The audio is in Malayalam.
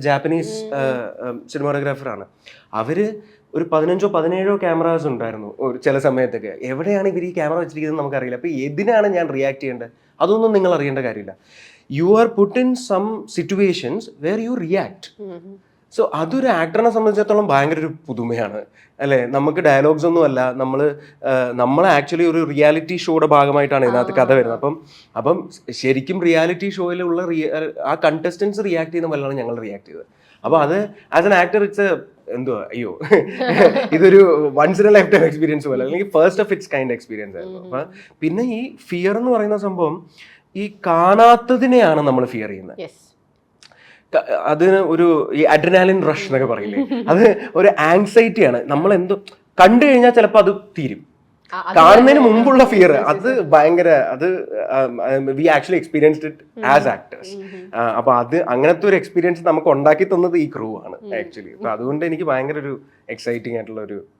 ജാപ്പനീസ് സിനിമാറ്റോഗ്രാഫറാണ്. അവര് ഒരു 15-17 ക്യാമറാസ് ഉണ്ടായിരുന്നു ഒരു ചില സമയത്തൊക്കെ. എവിടെയാണ് ഇവർ ഈ ക്യാമറ വെച്ചിരിക്കുന്നത് നമുക്കറിയില്ല. അപ്പോൾ ഏതിനാണ് ഞാൻ റിയാക്ട് ചെയ്യേണ്ടത് അതൊന്നും നിങ്ങൾ അറിയേണ്ട കാര്യമില്ല. You are put in some situations where you react. So അതൊരു ആക്ടറിനെ സംബന്ധിച്ചിടത്തോളം ഭയങ്കര ഒരു പുതുമയാണ് അല്ലേ. നമുക്ക് ഡയലോഗ്സ് ഒന്നും അല്ല, നമ്മൾ ആക്ച്വലി ഒരു റിയാലിറ്റി ഷോയുടെ ഭാഗമായിട്ടാണ് ഇതിനകത്ത് കഥ വരുന്നത്. അപ്പം ശരിക്കും റിയാലിറ്റി ഷോയിലുള്ള ആ കണ്ടസ്റ്റൻസ് റിയാക്ട് ചെയ്യുന്ന പോലെയാണ് ഞങ്ങൾ റിയാക്ട് ചെയ്തത്. അപ്പോൾ അത് ആസ് എൻ ആക്ടർ ഇറ്റ്സ് എന്തുവാ അയ്യോ ഇതൊരു once in a lifetime experience പോലെ, അല്ലെങ്കിൽ first of its kind experience ആയിരുന്നു. അപ്പം പിന്നെ ഈ ഫിയർ എന്ന് പറയുന്ന സംഭവം ഈ കാണാത്തതിനെയാണ് നമ്മൾ ഫിയർ ചെയ്യുന്നത്. അതിന് ഒരു ഈ അഡ്രിനാലിൻ റഷ് എന്നൊക്കെ പറയില്ലേ, അത് ഒരു ആങ്സൈറ്റിയാണ്. നമ്മൾ എന്തോ കണ്ടു കഴിഞ്ഞാൽ ചിലപ്പോൾ അത് തീരും. കാണുന്നതിന് മുമ്പുള്ള ഫിയർ അത് ഭയങ്കര, അത് we actually experienced it as actors. അപ്പൊ അത് അങ്ങനത്തെ ഒരു എക്സ്പീരിയൻസ് നമുക്ക് ഉണ്ടാക്കി തന്നത് ഈ ക്രൂ ആണ് ആക്ച്വലി. അപ്പൊ അതുകൊണ്ട് എനിക്ക് ഭയങ്കര ഒരു എക്സൈറ്റിംഗ് ആയിട്ടുള്ള ഒരു